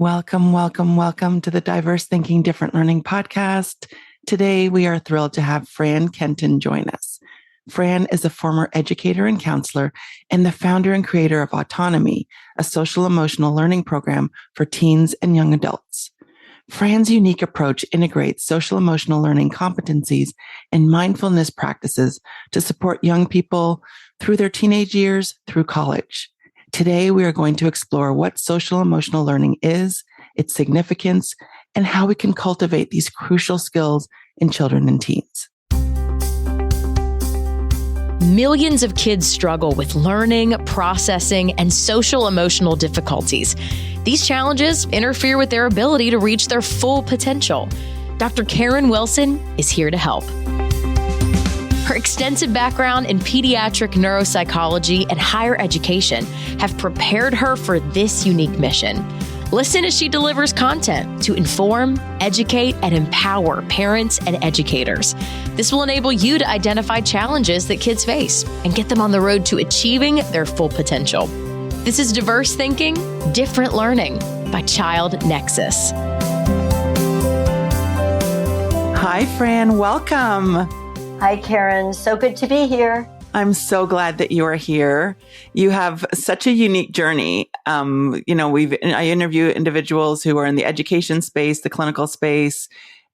Welcome, welcome, welcome to the Diverse Thinking, Different Learning podcast. Today, we are thrilled to have Fran Kenton join us. Fran is a former educator and counselor and the founder and creator of Autonome, a social emotional learning program for teens and young adults. Fran's unique approach integrates social emotional learning competencies and mindfulness practices to support young people through their teenage years through college. Today, we are going to explore what social emotional learning is, its significance, and how we can cultivate these crucial skills in children and teens. Millions of kids struggle with learning, processing, and social emotional difficulties. These challenges interfere with their ability to reach their full potential. Dr. Karen Wilson is here to help. Her extensive background in pediatric neuropsychology and higher education have prepared her for this unique mission. Listen as she delivers content to inform, educate, and empower parents and educators. This will enable you to identify challenges that kids face and get them on the road to achieving their full potential. This is Diverse Thinking, Different Learning by Child Nexus. Hi, Fran. Welcome. Hi, Karen. So good to be here. I'm so glad that you are here. You have such a unique journey. I interview individuals who are in the education space, the clinical space,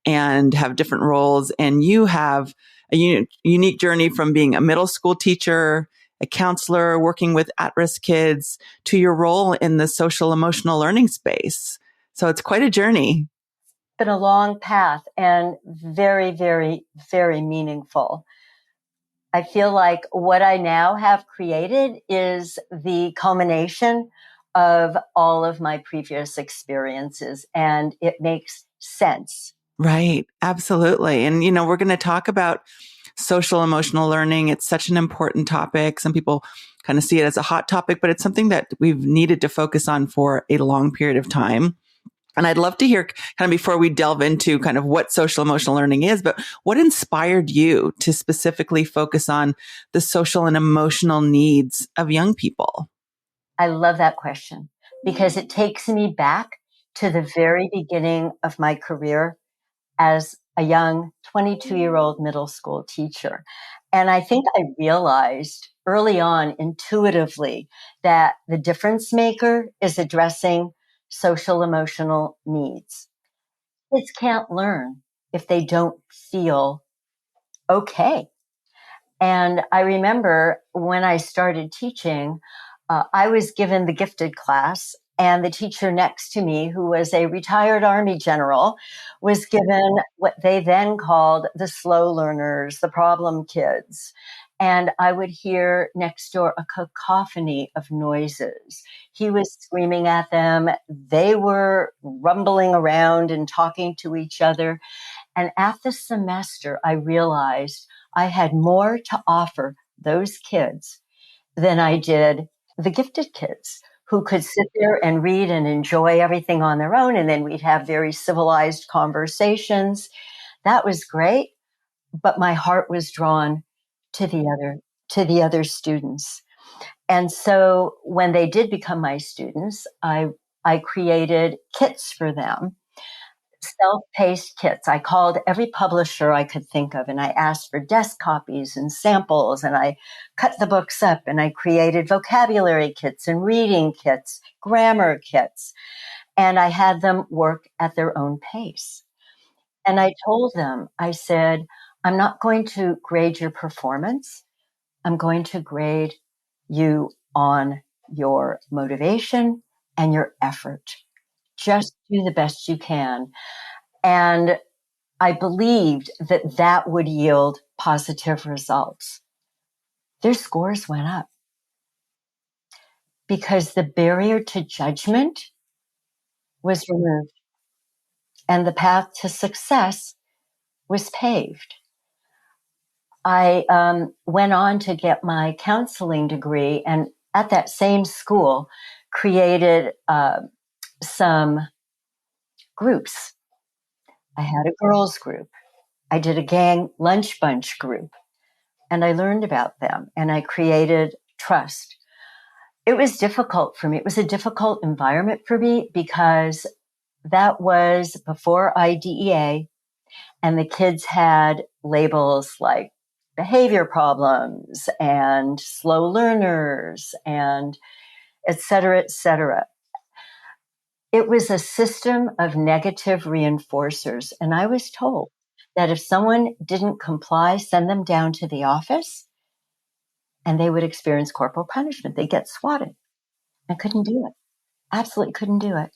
and have different roles. And you have a unique journey from being a middle school teacher, a counselor, working with at-risk kids, to your role in the social emotional learning space. So it's quite a journey. Been a long path and very, very, very meaningful. I feel like what I now have created is the culmination of all of my previous experiences, and it makes sense. Right. Absolutely. And, we're going to talk about social emotional learning. It's such an important topic. Some people kind of see it as a hot topic, but it's something that we've needed to focus on for a long period of time. And I'd love to hear kind of before we delve into kind of what social emotional learning is, but what inspired you to specifically focus on the social and emotional needs of young people? I love that question because it takes me back to the very beginning of my career as a young 22-year-old middle school teacher. And I think I realized early on intuitively that the difference maker is addressing social emotional needs. Kids can't learn if they don't feel okay. And I remember when I started teaching, I was given the gifted class, and the teacher next to me, who was a retired Army general, was given what they then called the slow learners, the problem kids. And I would hear next door a cacophony of noises. He was screaming at them. They were rumbling around and talking to each other. And at the semester, I realized I had more to offer those kids than I did the gifted kids, who could sit there and read and enjoy everything on their own. And then we'd have very civilized conversations. That was great. But my heart was drawn to the other students. And so when they did become my students, I created kits for them, self-paced kits. I called every publisher I could think of, and I asked for desk copies and samples, and I cut the books up, and I created vocabulary kits and reading kits, grammar kits, and I had them work at their own pace. And I told them, I said, I'm not going to grade your performance. I'm going to grade you on your motivation and your effort. Just do the best you can. And I believed that that would yield positive results. Their scores went up because the barrier to judgment was removed and the path to success was paved. I went on to get my counseling degree, and at that same school created some groups. I had a girls group. I did a gang lunch bunch group, and I learned about them, and I created trust. It was difficult for me. It was a difficult environment for me because that was before IDEA, and the kids had labels like behavior problems and slow learners and et cetera, et cetera. It was a system of negative reinforcers. And I was told that if someone didn't comply, send them down to the office and they would experience corporal punishment. They'd get swatted. I couldn't do it. Absolutely couldn't do it.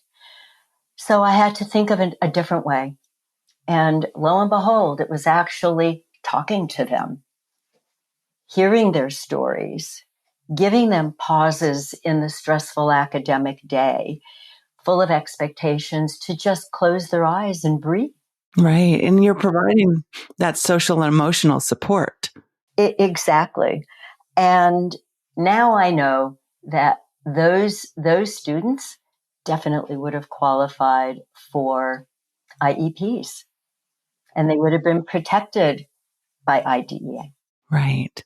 So I had to think of a different way. And lo and behold, it was actually talking to them, hearing their stories, giving them pauses in the stressful academic day, full of expectations, to just close their eyes and breathe. Right. And you're providing that social and emotional support. Exactly. And now I know that those students definitely would have qualified for IEPs, and they would have been protected by IDEA. Right.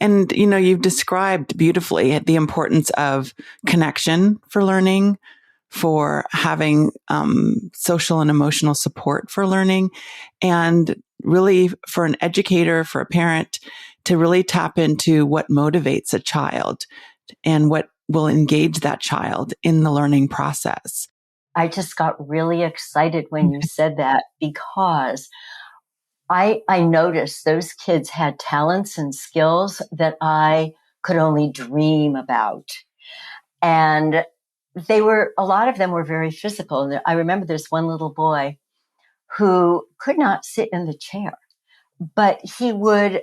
And, you've described beautifully the importance of connection for learning, for having social and emotional support for learning, and really for an educator, for a parent to really tap into what motivates a child and what will engage that child in the learning process. I just got really excited when you said that, because I noticed those kids had talents and skills that I could only dream about. And a lot of them were very physical. I remember there's one little boy who could not sit in the chair, but he would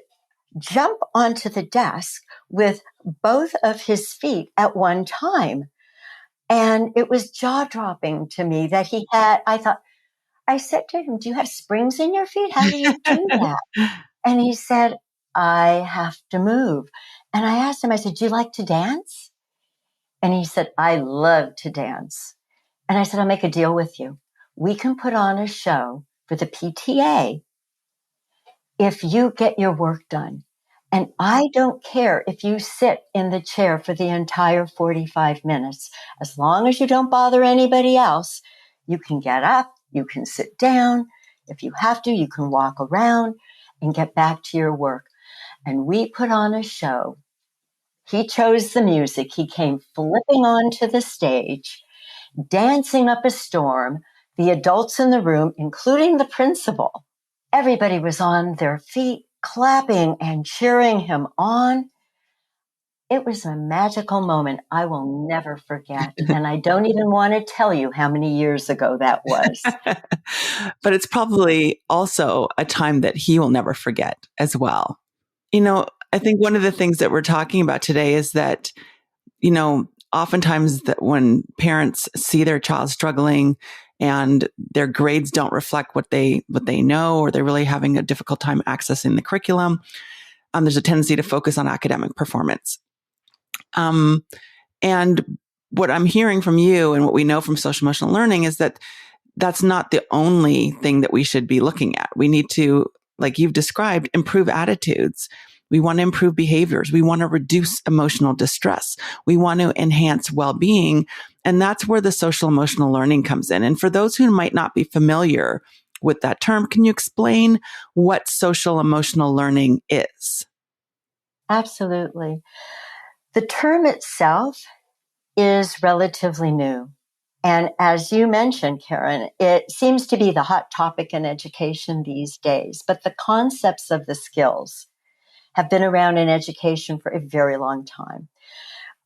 jump onto the desk with both of his feet at one time. And it was jaw-dropping to me that I said to him, do you have springs in your feet? How do you do that? And he said, I have to move. And I asked him, I said, do you like to dance? And he said, I love to dance. And I said, I'll make a deal with you. We can put on a show for the PTA if you get your work done. And I don't care if you sit in the chair for the entire 45 minutes. As long as you don't bother anybody else, you can get up, you can sit down. If you have to, you can walk around and get back to your work. And we put on a show. He chose the music. He came flipping onto the stage, dancing up a storm. The adults in the room, including the principal, everybody was on their feet, clapping and cheering him on. It was a magical moment I will never forget. And I don't even want to tell you how many years ago that was. But it's probably also a time that he will never forget as well. I think one of the things that we're talking about today is that, oftentimes that when parents see their child struggling and their grades don't reflect what they know, or they're really having a difficult time accessing the curriculum, there's a tendency to focus on academic performance. And what I'm hearing from you and what we know from social emotional learning is that that's not the only thing that we should be looking at. We need to, like you've described, improve attitudes. We want to improve behaviors. We want to reduce emotional distress. We want to enhance well-being. And that's where the social emotional learning comes in. And for those who might not be familiar with that term, can you explain what social emotional learning is? Absolutely. The term itself is relatively new. And as you mentioned, Karen, it seems to be the hot topic in education these days. But the concepts of the skills have been around in education for a very long time.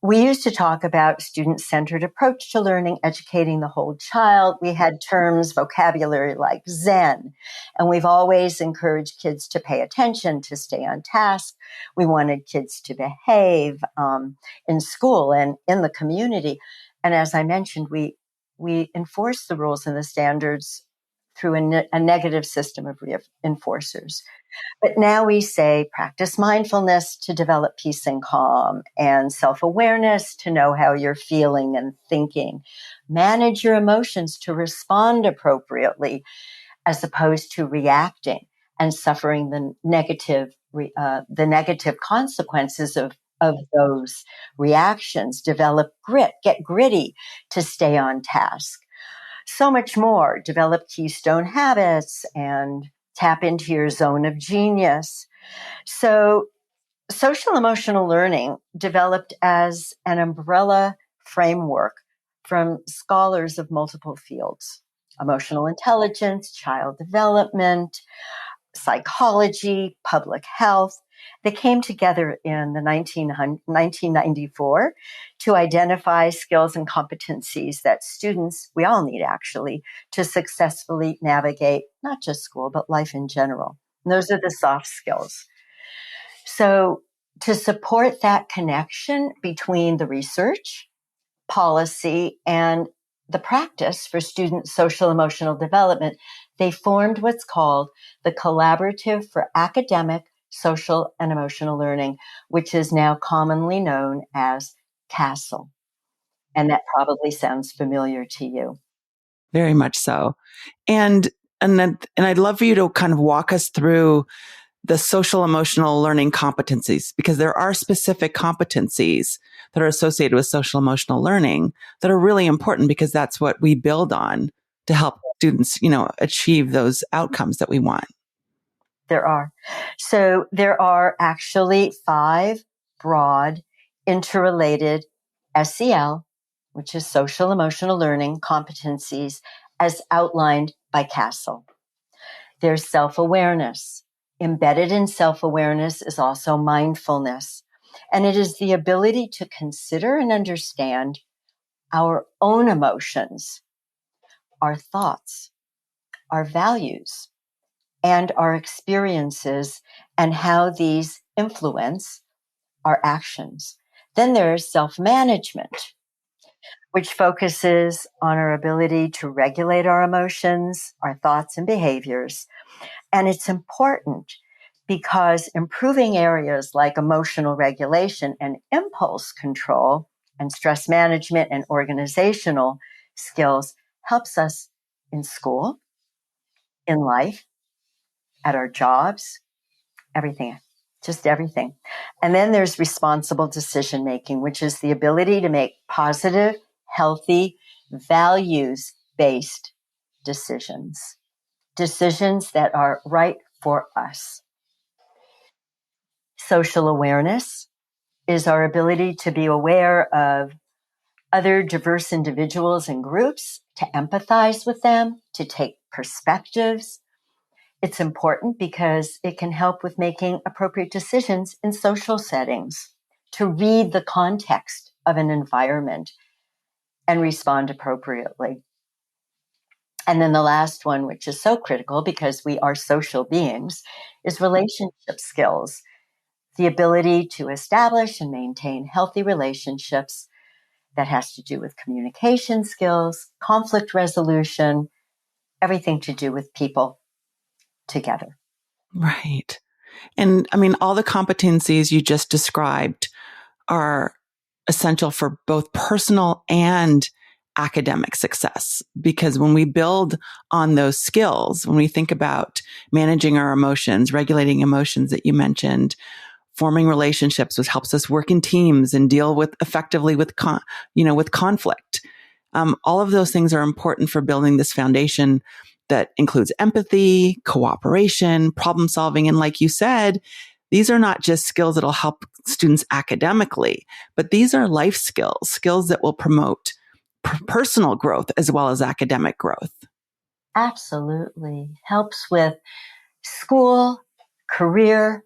We used to talk about student-centered approach to learning, educating the whole child. We had terms, vocabulary like Zen, and we've always encouraged kids to pay attention, to stay on task. We wanted kids to behave in school and in the community. And as I mentioned, we enforce the rules and the standards through a negative system of reinforcers. But now we say practice mindfulness to develop peace and calm, and self-awareness to know how you're feeling and thinking. Manage your emotions to respond appropriately as opposed to reacting and suffering the negative consequences of those reactions. Develop grit, get gritty to stay on task. so much more. Develop keystone habits and tap into your zone of genius. So social emotional learning developed as an umbrella framework from scholars of multiple fields: emotional intelligence, child development, psychology, public health. They came together in the 1994 to identify skills and competencies that students, we all need actually, to successfully navigate not just school, but life in general. And those are the soft skills. So to support that connection between the research, policy, and the practice for student social emotional development, they formed what's called the Collaborative for Academic, Social, and Emotional Learning, which is now commonly known as CASEL. And that probably sounds familiar to you. Very much so. And I'd love for you to kind of walk us through the social emotional learning competencies, because there are specific competencies that are associated with social emotional learning that are really important, because that's what we build on to help students, achieve those outcomes that we want. There are. So there are actually 5 broad interrelated SEL, which is social emotional learning competencies, as outlined by CASEL. There's self-awareness. Embedded in self-awareness is also mindfulness. And it is the ability to consider and understand our own emotions, our thoughts, our values, and our experiences, and how these influence our actions. Then there's self-management, which focuses on our ability to regulate our emotions, our thoughts, and behaviors. And it's important because improving areas like emotional regulation and impulse control and stress management and organizational skills helps us in school, in life, at our jobs, everything, just everything. And then there's responsible decision making, which is the ability to make positive, healthy, values-based decisions that are right for us. Social awareness is our ability to be aware of other diverse individuals and groups, to empathize with them, to take perspectives. It's important because it can help with making appropriate decisions in social settings, to read the context of an environment and respond appropriately. And then the last one, which is so critical because we are social beings, is relationship skills. The ability to establish and maintain healthy relationships that has to do with communication skills, conflict resolution, everything to do with people together. Right. And I mean, all the competencies you just described are essential for both personal and academic success. Because when we build on those skills, when we think about managing our emotions, regulating emotions that you mentioned, forming relationships, which helps us work in teams and deal with effectively with conflict. All of those things are important for building this foundation that includes empathy, cooperation, problem solving. And like you said, these are not just skills that'll help students academically, but these are life skills, skills that will promote personal growth as well as academic growth. Absolutely. Helps with school, career,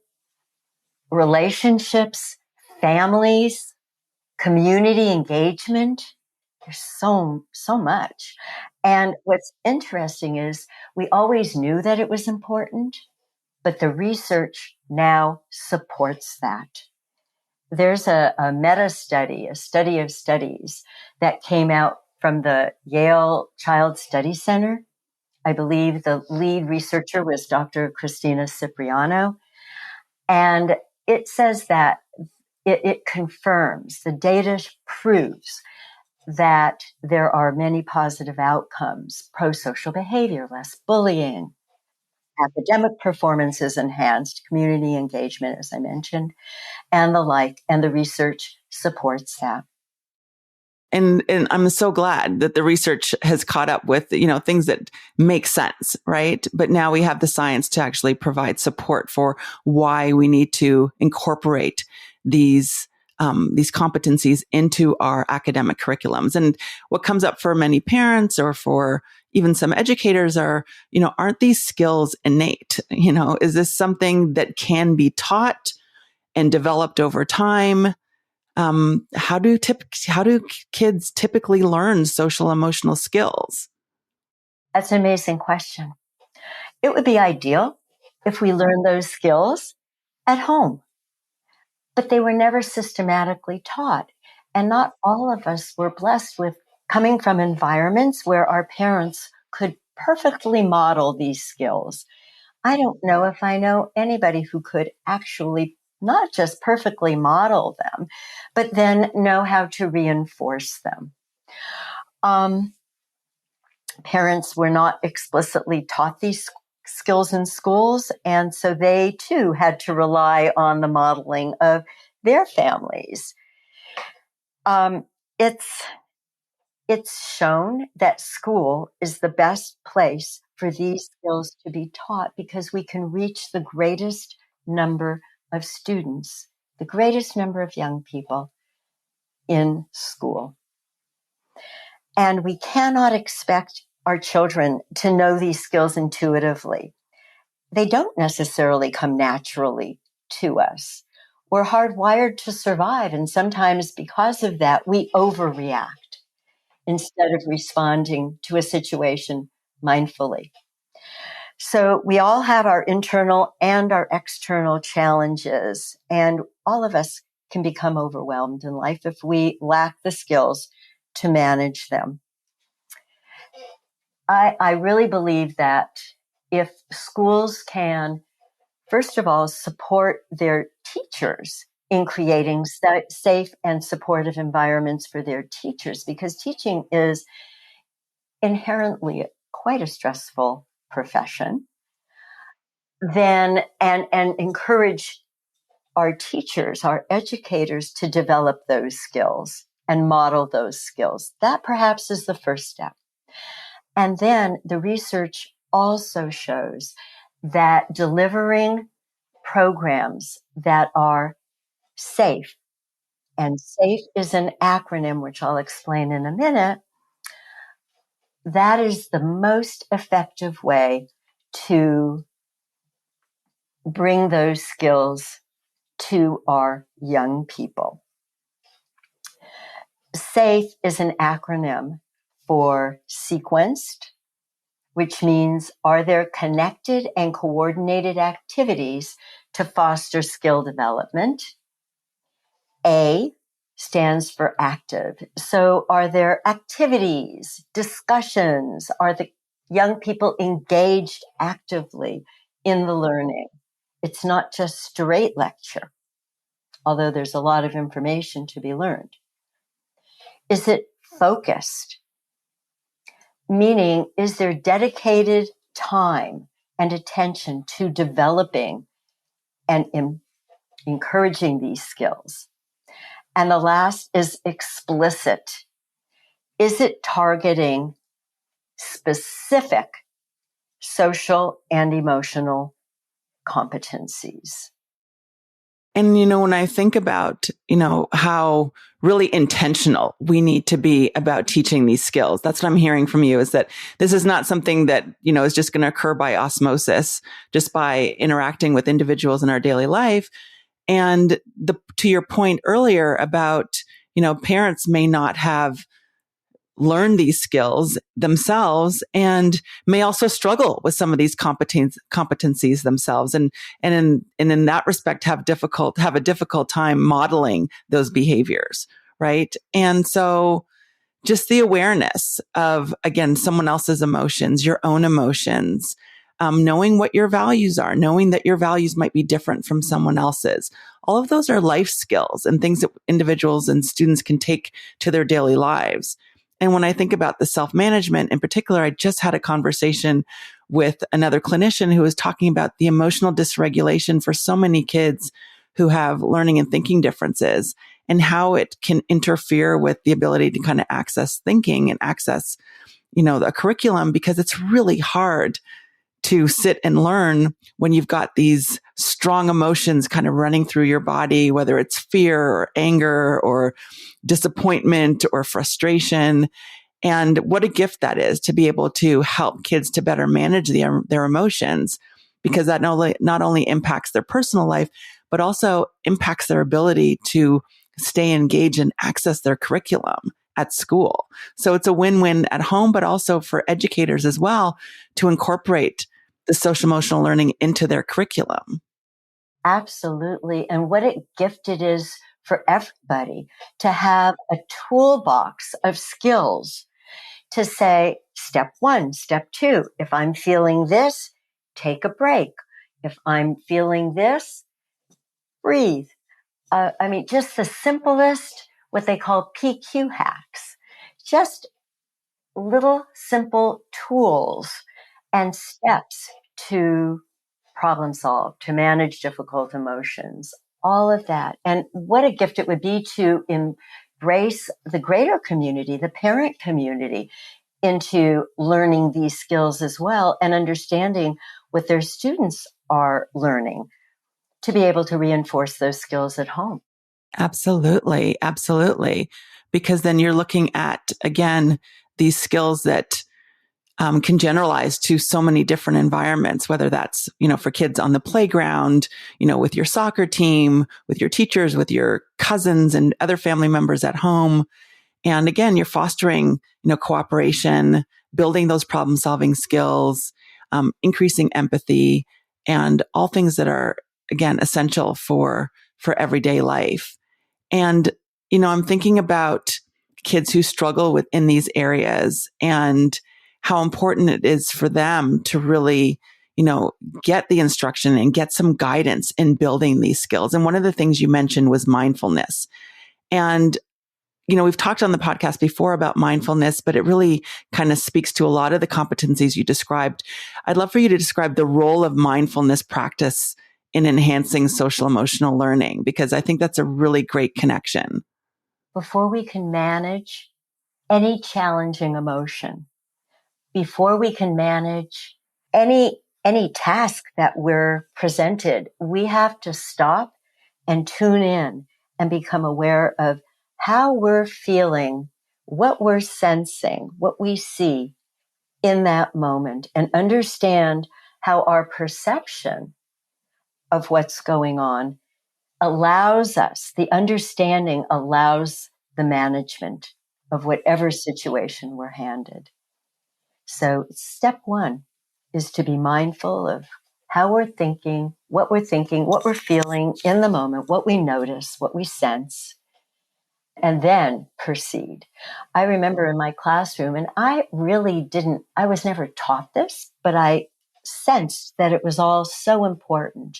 relationships, families, community engagement. There's so much. And what's interesting is we always knew that it was important, but the research now supports that. There's a meta study, a study of studies that came out from the Yale Child Study Center. I believe the lead researcher was Dr. Christina Cipriano. And it says that it confirms, the data proves that there are many positive outcomes: pro-social behavior, less bullying, academic performance is enhanced, community engagement, as I mentioned, and the like, and the research supports that. And I'm so glad that the research has caught up with, things that make sense, right? But now we have the science to actually provide support for why we need to incorporate these competencies into our academic curriculums. And what comes up for many parents or for even some educators are, aren't these skills innate? Is this something that can be taught and developed over time? How do kids typically learn social emotional skills? That's an amazing question. It would be ideal if we learned those skills at home, but they were never systematically taught. And not all of us were blessed with coming from environments where our parents could perfectly model these skills. I don't know if I know anybody who could actually not just perfectly model them, but then know how to reinforce them. Parents were not explicitly taught these skills in schools, and so they too had to rely on the modeling of their families. It's shown that school is the best place for these skills to be taught because we can reach the greatest number of students, the greatest number of young people in school. And we cannot expect our children to know these skills intuitively. They don't necessarily come naturally to us. We're hardwired to survive, and sometimes because of that, we overreact instead of responding to a situation mindfully. So we all have our internal and our external challenges, and all of us can become overwhelmed in life if we lack the skills to manage them. I really believe that if schools can, first of all, support their teachers in creating safe and supportive environments for their teachers, because teaching is inherently quite a stressful profession, then and encourage our teachers, our educators to develop those skills and model those skills. That perhaps is the first step. And then the research also shows that delivering programs that are safe, and SAFE is an acronym, which I'll explain in a minute, that is the most effective way to bring those skills to our young people. SAFE is an acronym for sequenced, which means are there connected and coordinated activities to foster skill development? A stands for active. So are there activities, discussions? Are the young people engaged actively in the learning? It's not just straight lecture, although there's a lot of information to be learned. Is it focused? Meaning, is there dedicated time and attention to developing and encouraging these skills? And the last is explicit. Is it targeting specific social and emotional competencies? And, when I think about, how really intentional we need to be about teaching these skills, that's what I'm hearing from you, is that this is not something that, is just going to occur by osmosis, just by interacting with individuals in our daily life. And to your point earlier about, parents may not have learn these skills themselves and may also struggle with some of these competencies themselves. And in that respect, have a difficult time modeling those behaviors. Right. And so just the awareness of, again, someone else's emotions, your own emotions, knowing what your values are, knowing that your values might be different from someone else's. All of those are life skills and things that individuals and students can take to their daily lives. And when I think about the self-management in particular, I just had a conversation with another clinician who was talking about the emotional dysregulation for so many kids who have learning and thinking differences. and how it can interfere with the ability to kind of access thinking and access, the curriculum, because it's really hard to sit and learn when you've got these strong emotions kind of running through your body, whether it's fear or anger or disappointment or frustration. And what a gift that is to be able to help kids to better manage their emotions, because that not only impacts their personal life, but also impacts their ability to stay engaged and access their curriculum at school. So it's a win-win at home, but also for educators as well to incorporate the social emotional learning into their curriculum. Absolutely. And what a gift it is for everybody to have a toolbox of skills to say, step 1, step 2, if I'm feeling this, take a break. If I'm feeling this, breathe. Just the simplest, what they call PQ hacks, just little simple tools and steps to problem solve, to manage difficult emotions, all of that. And what a gift it would be to embrace the greater community, the parent community, into learning these skills as well and understanding what their students are learning to be able to reinforce those skills at home. Absolutely. Absolutely. Because then you're looking at, again, these skills that can generalize to so many different environments, whether that's, for kids on the playground, with your soccer team, with your teachers, with your cousins and other family members at home. And again, you're fostering, cooperation, building those problem solving skills, increasing empathy, and all things that are, again, essential for everyday life. And, I'm thinking about kids who struggle in these areas and how important it is for them to really, get the instruction and get some guidance in building these skills. And one of the things you mentioned was mindfulness. And, we've talked on the podcast before about mindfulness, but it really kind of speaks to a lot of the competencies you described. I'd love for you to describe the role of mindfulness practice in enhancing social emotional learning, because I think that's a really great connection. Before we can manage any challenging emotion, before we can manage any task that we're presented, we have to stop and tune in and become aware of how we're feeling, what we're sensing, what we see in that moment, and understand how our perception of what's going on allows us, the understanding allows the management of whatever situation we're handed. So step 1 is to be mindful of how we're thinking, what we're feeling in the moment, what we notice, what we sense, and then proceed. I remember in my classroom, and I was never taught this, but I sensed that it was all so important.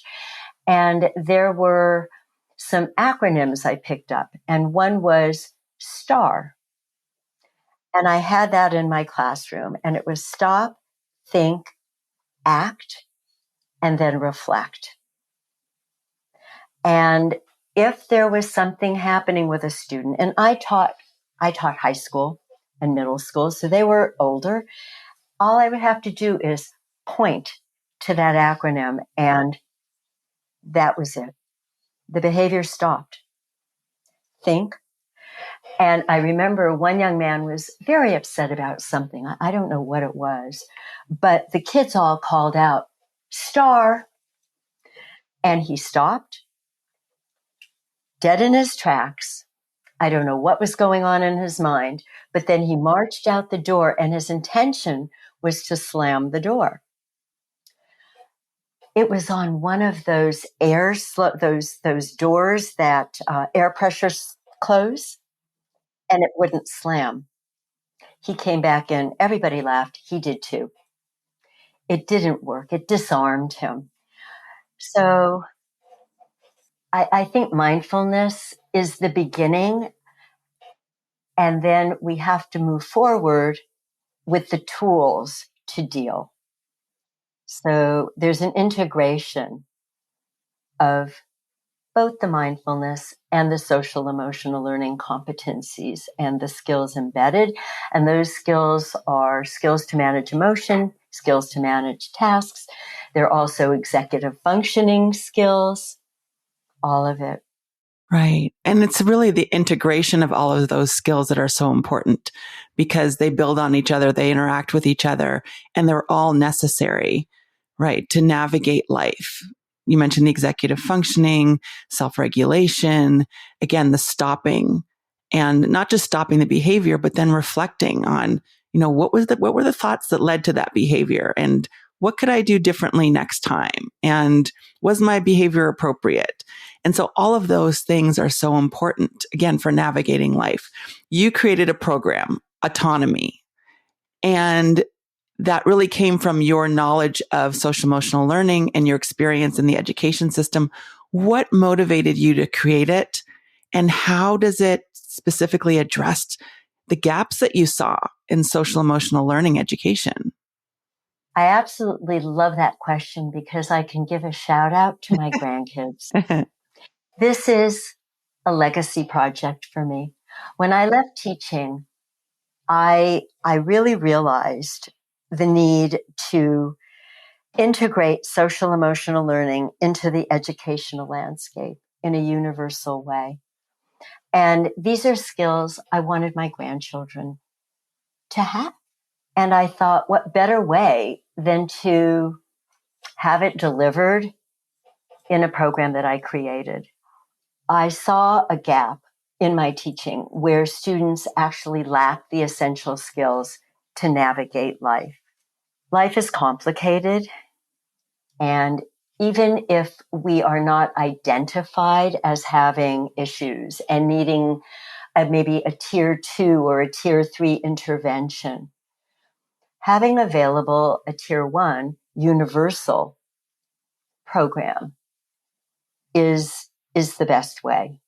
And there were some acronyms I picked up, and one was STAR. And I had that in my classroom, and it was stop, think, act, and then reflect. And if there was something happening with a student, and I taught high school and middle school, so they were older, all I would have to do is point to that acronym, and that was it. The behavior stopped. Think. And I remember one young man was very upset about something. I don't know what it was, but the kids all called out, STAR. And he stopped, dead in his tracks. I don't know what was going on in his mind, but then he marched out the door, and his intention was to slam the door. It was on one of those those doors that air pressure close, and it wouldn't slam. He came back in. Everybody laughed. He did too. It didn't work. It disarmed him. So I think mindfulness is the beginning, and then we have to move forward with the tools to deal. So there's an integration of both the mindfulness and the social emotional learning competencies and the skills embedded. And those skills are skills to manage emotion, skills to manage tasks. They're also executive functioning skills, all of it. Right. And it's really the integration of all of those skills that are so important because they build on each other, they interact with each other, and they're all necessary, right, to navigate life. You mentioned the executive functioning, self-regulation, again, the stopping, and not just stopping the behavior, but then reflecting on, what were the thoughts that led to that behavior, and what could I do differently next time? And was my behavior appropriate? And so all of those things are so important, again, for navigating life. You created a program, Autonome, and that really came from your knowledge of social emotional learning and your experience in the education system. What motivated you to create it? And how does it specifically address the gaps that you saw in social emotional learning education? I absolutely love that question because I can give a shout out to my grandkids. This is a legacy project for me. When I left teaching, I really realized the need to integrate social emotional learning into the educational landscape in a universal way. And these are skills I wanted my grandchildren to have. And I thought, what better way than to have it delivered in a program that I created? I saw a gap in my teaching where students actually lack the essential skills to navigate life. Life is complicated, and even if we are not identified as having issues and needing maybe a tier 2 or a tier 3 intervention, having available a tier 1 universal program is the best way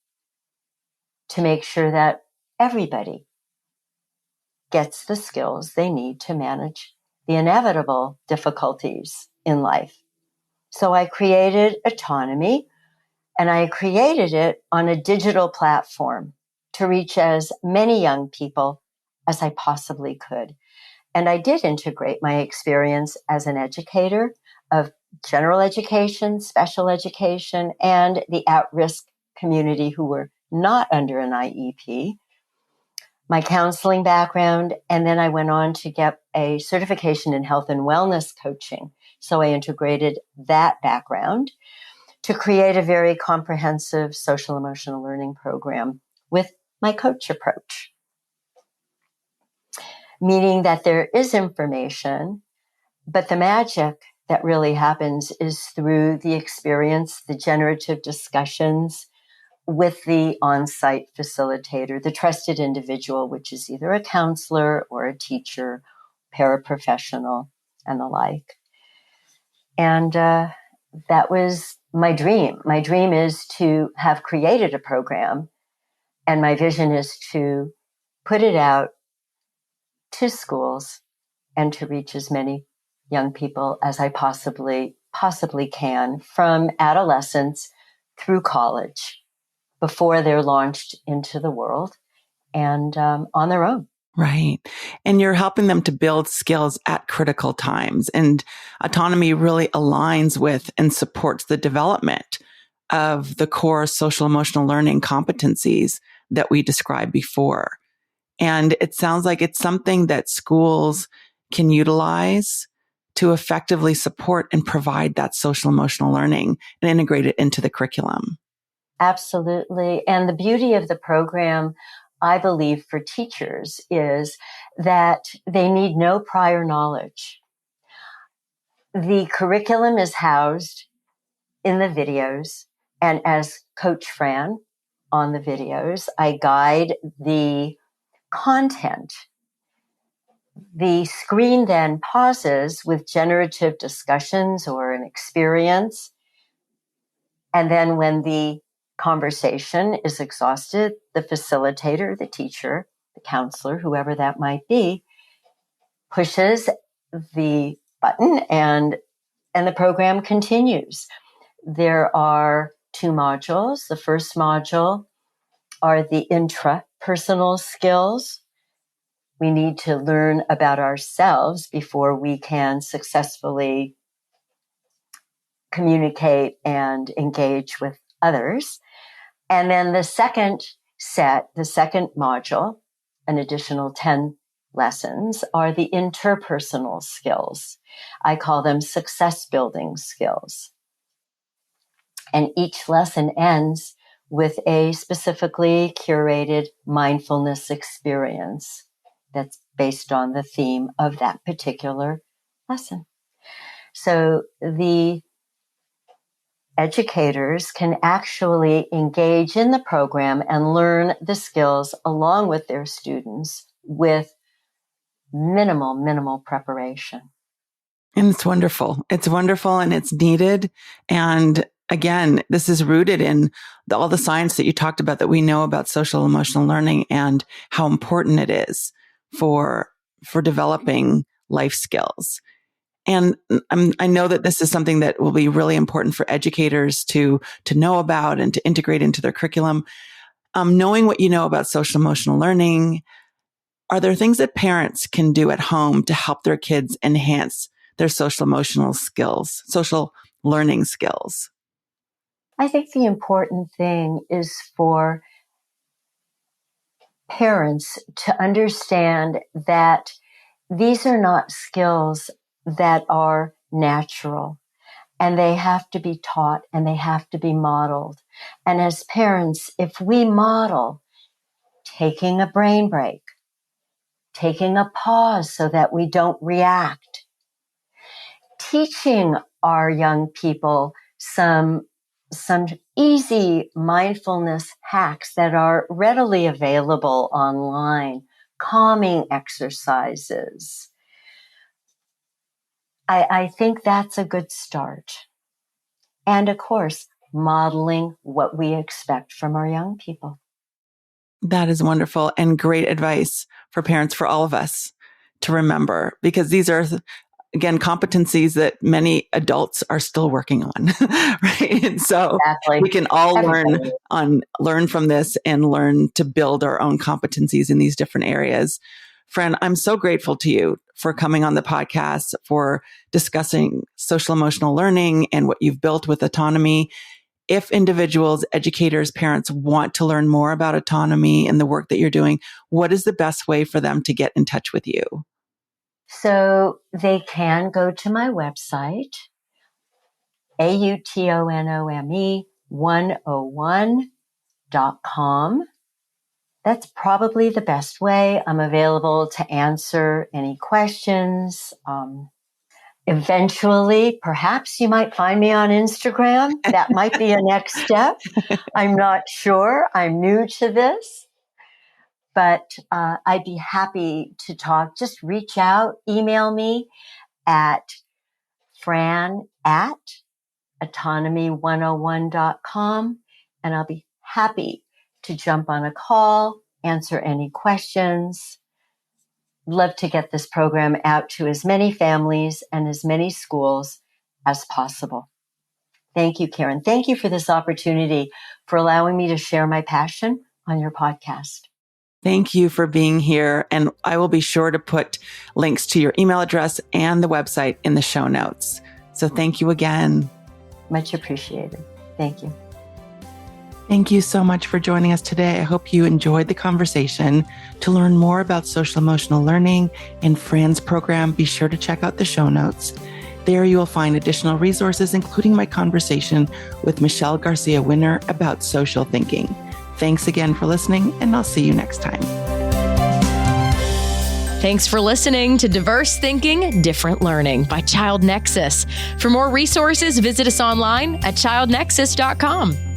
to make sure that everybody gets the skills they need to manage the inevitable difficulties in life. So I created Autonome, and I created it on a digital platform to reach as many young people as I possibly could. And I did integrate my experience as an educator of general education, special education, and the at-risk community who were not under an IEP, my counseling background, and then I went on to get a certification in health and wellness coaching. So I integrated that background to create a very comprehensive social emotional learning program with my coach approach, meaning that there is information, but the magic that really happens is through the experience, the generative discussions with the on-site facilitator, the trusted individual, which is either a counselor or a teacher, paraprofessional, and the like. And that was my dream. My dream is to have created a program, and my vision is to put it out to schools and to reach as many young people as I possibly can, from adolescence through college, before they're launched into the world and on their own. Right. And you're helping them to build skills at critical times. And Autonome really aligns with and supports the development of the core social emotional learning competencies that we described before. And it sounds like it's something that schools can utilize to effectively support and provide that social emotional learning and integrate it into the curriculum. Absolutely. And the beauty of the program, I believe, for teachers is that they need no prior knowledge. The curriculum is housed in the videos, and as Coach Fran on the videos, I guide the content. The screen then pauses with generative discussions or an experience. And then when the conversation is exhausted, the facilitator, the teacher, the counselor, whoever that might be, pushes the button and the program continues. There are 2 modules. The first module are the intrapersonal skills. We need to learn about ourselves before we can successfully communicate and engage with others. And then the second module, an additional 10 lessons, are the interpersonal skills. I call them success building skills. And each lesson ends with a specifically curated mindfulness experience that's based on the theme of that particular lesson. So the educators can actually engage in the program and learn the skills along with their students with minimal preparation. And it's wonderful. It's wonderful and it's needed. And again, this is rooted in all the science that you talked about that we know about social emotional learning and how important it is for developing life skills. And I know that this is something that will be really important for educators to know about and to integrate into their curriculum. Knowing what you know about social emotional learning, are there things that parents can do at home to help their kids enhance their social emotional skills, social learning skills? I think the important thing is for parents to understand that these are not skills that are natural, and they have to be taught and they have to be modeled. And as parents, if we model taking a brain break, taking a pause so that we don't react, teaching our young people some easy mindfulness hacks that are readily available online, calming exercises, I think that's a good start. And of course, modeling what we expect from our young people. That is wonderful and great advice for parents, for all of us to remember, because these are, again, competencies that many adults are still working on, right? And so Exactly. we can all learn from this and learn to build our own competencies in these different areas. Fran, I'm so grateful to you for coming on the podcast, for discussing social emotional learning and what you've built with Autonome. If individuals, educators, parents want to learn more about Autonome and the work that you're doing, what is the best way for them to get in touch with you? So they can go to my website, Autonome 101.com. That's probably the best way. I'm available to answer any questions. Eventually, perhaps you might find me on Instagram. That might be a next step. I'm not sure. I'm new to this. But I'd be happy to talk. Just reach out, email me at fran@autonome101.com, and I'll be happy to jump on a call, answer any questions. Love to get this program out to as many families and as many schools as possible. Thank you, Karen. Thank you for this opportunity, for allowing me to share my passion on your podcast. Thank you for being here. And I will be sure to put links to your email address and the website in the show notes. So thank you again. Much appreciated. Thank you. Thank you so much for joining us today. I hope you enjoyed the conversation. To learn more about social emotional learning and Fran's program, be sure to check out the show notes. There you will find additional resources, including my conversation with Michelle Garcia Winner about social thinking. Thanks again for listening, and I'll see you next time. Thanks for listening to Diverse Thinking, Different Learning by Child Nexus. For more resources, visit us online at childnexus.com.